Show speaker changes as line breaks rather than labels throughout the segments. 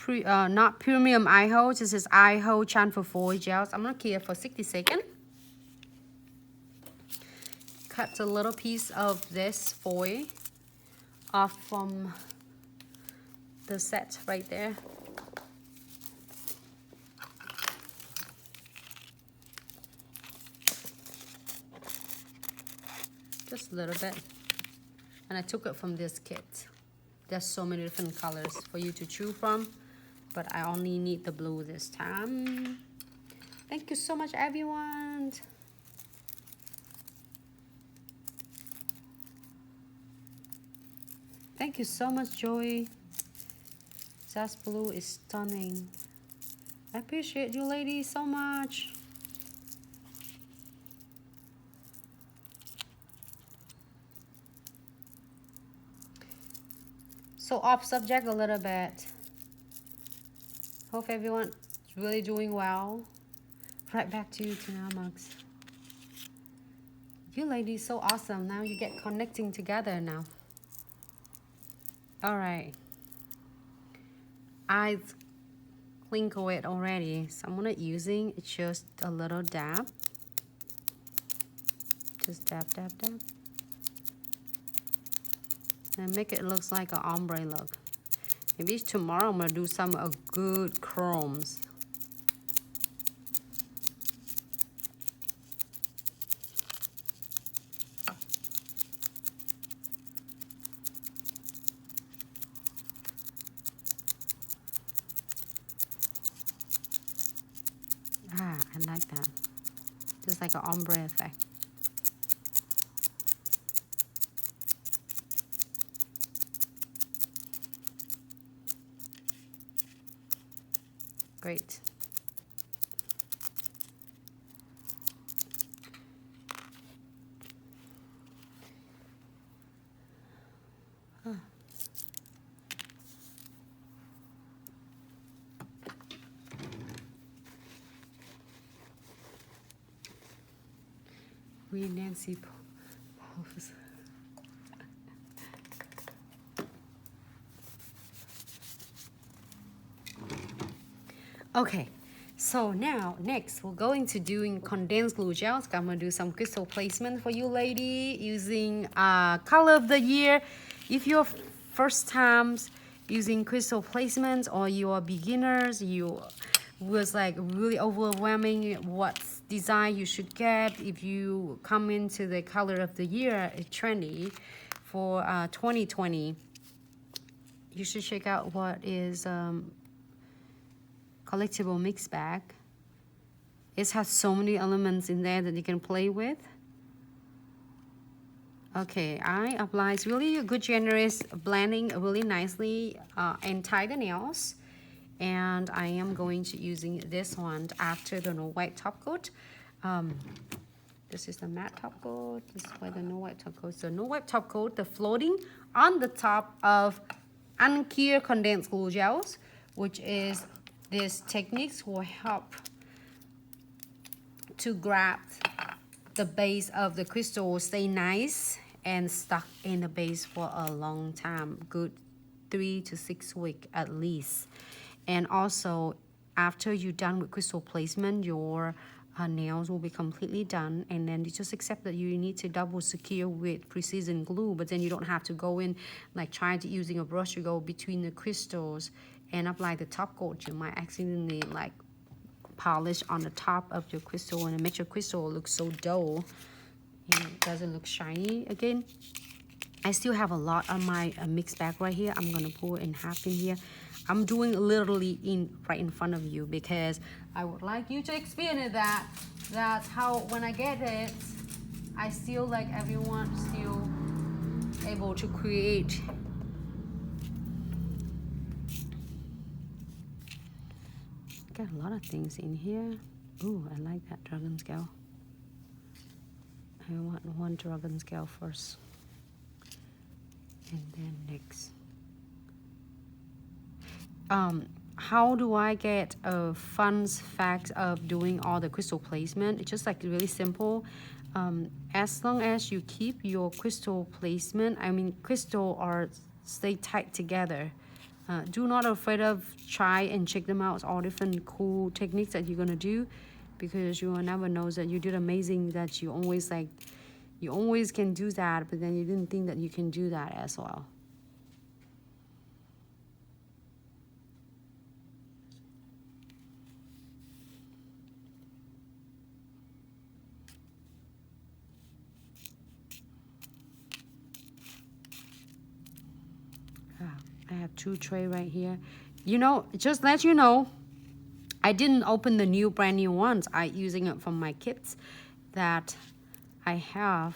not premium eye hole. This is eye hole chamfer foil gels. I'm gonna keep it for 60 seconds. Cut a little piece of this foil off from the set right there. Just a little bit. And I took it from this kit. There's so many different colors for you to choose from, but I only need the blue this time. Thank you so much, everyone. Thank you so much, Joey. That blue is stunning. I appreciate you ladies so much. So off subject a little bit. Hope everyone's really doing well. Right back to you, Tina Max. You ladies so awesome. Now you get connecting together now. All right. I clinkled it already, so I'm gonna using just a little dab. Just dab, dab, dab. And make it look like an ombre look. Maybe tomorrow I'm gonna do some good chromes. Ah, I like that. Just like an ombre effect. Great. Huh. We Nancy pose. Okay, so now next we're going to doing condensed glue gels. I'm gonna do some crystal placement for you lady using color of the year. If you're first times using crystal placements or you are beginners, you was like really overwhelming what design you should get. If you come into the color of the year trendy for 2020, you should check out what is collectible mix bag. It has so many elements in there that you can play with. Okay, I apply really a good generous blending really nicely and tie the nails. And I am going to using this one after the no white top coat. This is the matte top coat. This is where the no white top coat. So no white top coat, the floating on the top of unclear condensed glue gels, which is this techniques will help to grab the base of the crystal, stay nice and stuck in the base for a long time, good 3 to 6 weeks at least. And also after you're done with crystal placement, your nails will be completely done, and then you just accept that you need to double secure with precision glue, but then you don't have to go in like trying to using a brush to go between the crystals and apply the top coat. You might accidentally like polish on the top of your crystal and it makes your crystal look so dull and it doesn't look shiny again. I still have a lot on my mix bag right here. I'm gonna pull in half in here. I'm doing literally right in front of you because I would like you to experience that. That's how when I get it, I still like everyone still able to create. Got a lot of things in here. Ooh, I like that dragon scale. I want one dragon scale first. And then next. How do I get a fun fact of doing all the crystal placement? It's just like really simple. As long as you keep your crystal placement, I mean crystal are stay tight together. do not afraid of try and check them out. All different cool techniques that you're gonna do, because you will never know that you did amazing, that you always like, you always can do that, but then you didn't think that you can do that as well. I have 2 tray right here. You know, just let you know, I didn't open the new brand new ones. I using it from my kits that I have,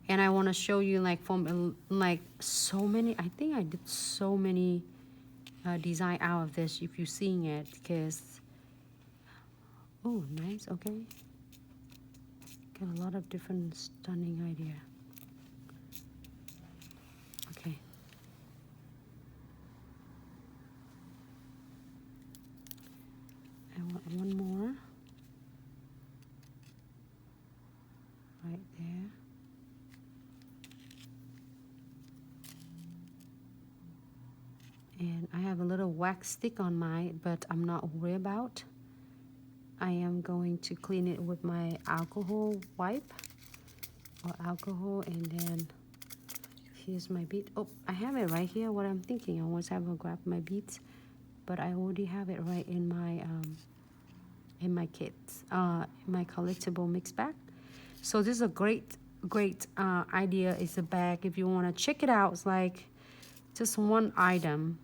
and I want to show you like from like so many. I think I did so many design out of this if you're seeing it, because oh nice, okay, got a lot of different stunning idea. Okay. I want one more right there. And I have a little wax stick on mine, but I'm not worried about. I am going to clean it with my alcohol wipe or alcohol, and then here's my bead. Oh, I have it right here. What I'm thinking, I always have to grab my beads, but I already have it right in my kits, in my collectible mix bag. So this is a great idea. It's a bag if you want to check it out. It's like just one item.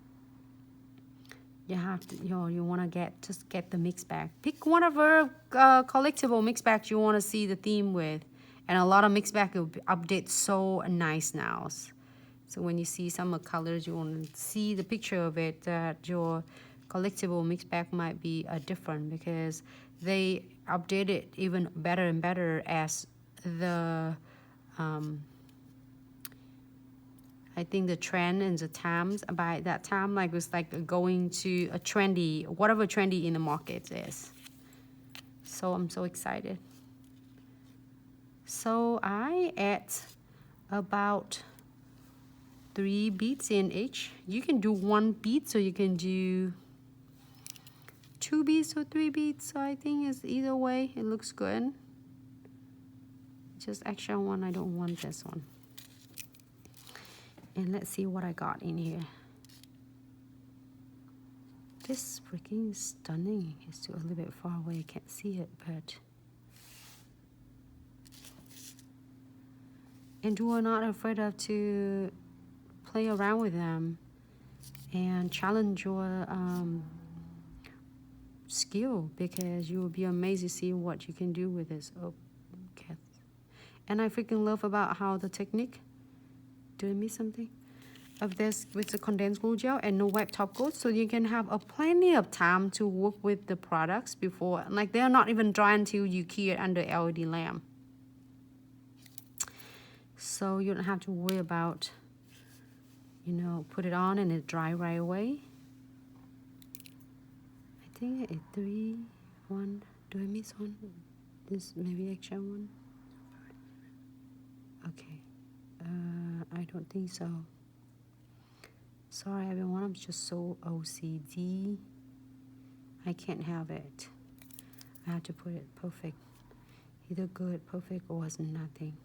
You have to, you want to just get the mix bag. Pick whatever collectible mix bag you want to see the theme with. And a lot of mix bag will update so nice now. So when you see some colors, you want to see the picture of it, that your collectible mix bag might be different, because they update it even better and better as the I think the trend and the times by that time, like was like going to a trendy, whatever trendy in the market is. So I'm so excited. So I add about 3 beads in each. You can do 1 bead, so you can do 2 beads or 3 beads. So I think it's either way, it looks good. Just extra one, I don't want this one. And let's see what I got in here. This freaking stunning. It's still a little bit far away, I can't see it, but. And you are not afraid of to play around with them and challenge your skill, because you will be amazed to see what you can do with this. Oh, okay. And I freaking love about how the technique, did I miss something? Of this with the condensed glue gel and no wet top coat, so you can have plenty of time to work with the products before, like they're not even dry until you key it under LED lamp. So you don't have to worry about, put it on and it dry right away. I think it's 3, 1. Do I miss one? This maybe extra one. Okay. I don't think so. Sorry everyone, I'm just so OCD. I can't have it. I have to put it perfect. Either good, perfect, or it's nothing.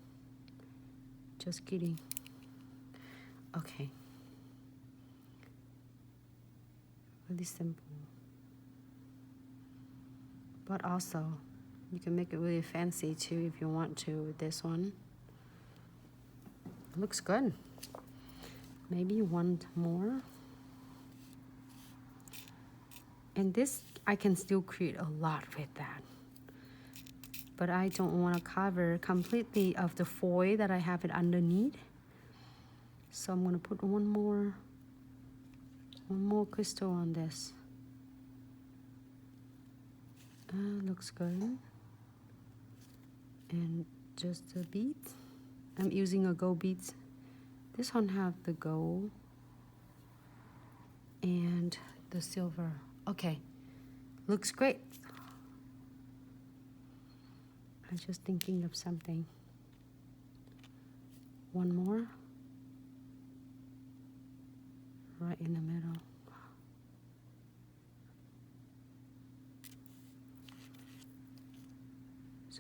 Just kidding. Okay. Really simple. But also, you can make it really fancy too if you want to with this one. Looks good. Maybe 1 more. And this, I can still create a lot with that. But I don't want to cover completely of the foil that I have it underneath. So I'm going to put one more crystal on this. Looks good. And just the beads. I'm using a gold beads. This one have the gold and the silver. Okay, looks great. I'm just thinking of something. One more. Right in the middle.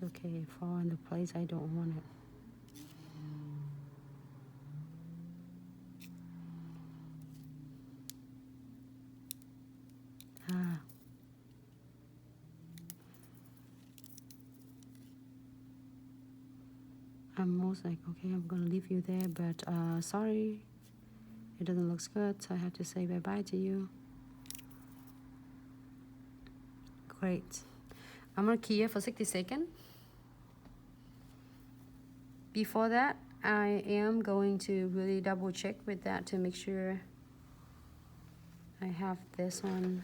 It's okay, fall in the place I don't want it. Ah. I'm most like, okay, I'm gonna leave you there, but sorry, it doesn't look good, so I have to say bye-bye to you. Great. I'm gonna key it for 60 seconds. Before that, I am going to really double check with that to make sure I have this one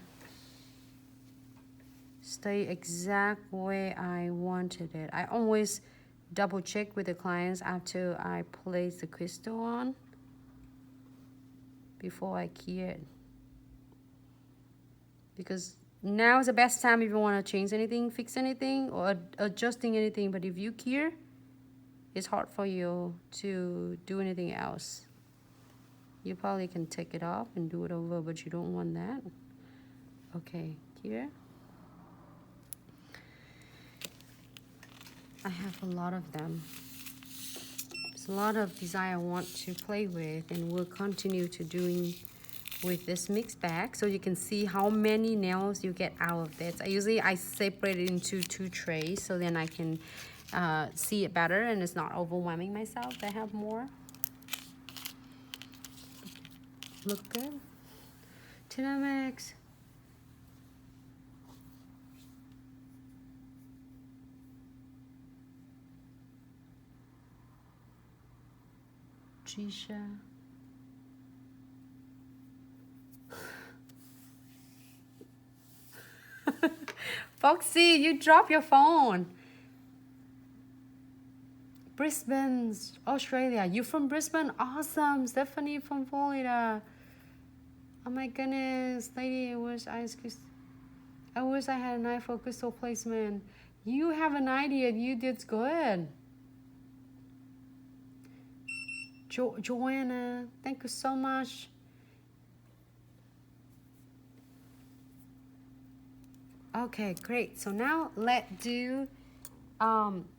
stay exact way I wanted it. I always double check with the clients after I place the crystal on before I key it, because now is the best time if you want to change anything, fix anything, or adjusting anything. But if you key, it's hard for you to do anything else. You probably can take it off and do it over, but you don't want that. Okay, here. I have a lot of them. There's a lot of design I want to play with, and we'll continue to doing with this mixed bag, so you can see how many nails you get out of this. I separate it into 2 trays, so then I can see it better and it's not overwhelming myself. I have more. Look good. Dynamics. Trisha. Foxy, you dropped your phone. Brisbane, Australia. You from Brisbane? Awesome. Stephanie from Florida. Oh my goodness, lady, I wish I had a knife for crystal placement. You have an idea. You did good. Joanna, thank you so much. Okay, great. So now let's do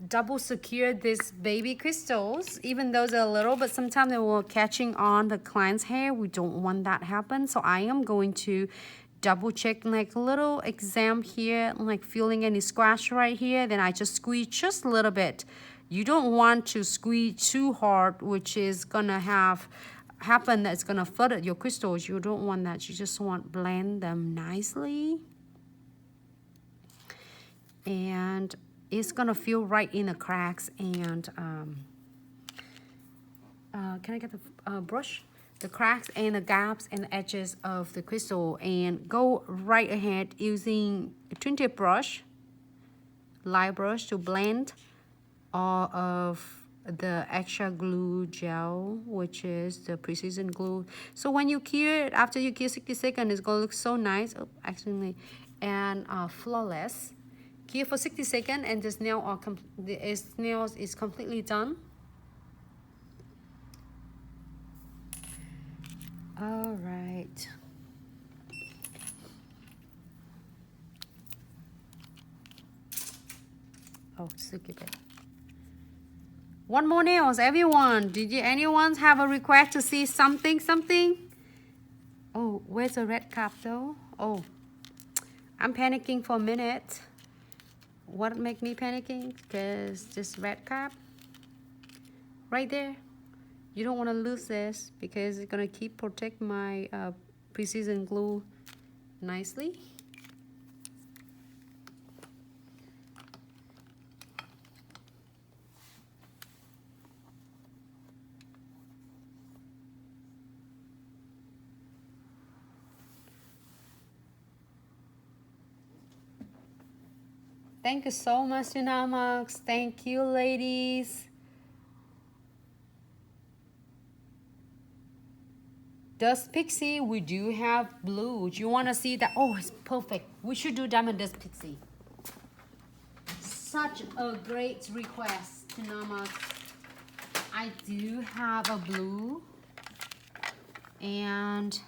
double secure these baby crystals. Even though they're little, but sometimes they will catching on the client's hair. We don't want that happen. So I am going to double check like a little exam here, like feeling any scratch right here. Then I just squeeze just a little bit. You don't want to squeeze too hard, which is gonna happen that's gonna flood your crystals. You don't want that. You just want blend them nicely. And it's gonna feel right in the cracks. And can I get the brush? The cracks and the gaps and the edges of the crystal, and go right ahead using a tinted brush, light brush, to blend all of the extra glue gel, which is the precision glue. So when you cure it, after you cure 60 seconds, it's gonna look so nice. Oh, actually, and flawless. Cure for 60 seconds, and this nails is completely done. All right. Oh, so keep it. One more nails, everyone. Anyone have a request to see something? Oh, where's the red cap though? Oh, I'm panicking for a minute. What make me panicking? Because this red cap right there, you don't want to lose this, because it's gonna keep protect my precision glue nicely. Thank you so much, Unamax. Thank you, ladies. Dust Pixie, we do have blue. Do you want to see that? Oh, it's perfect. We should do Diamond Dust Pixie. Such a great request, Unamax. I do have a blue, and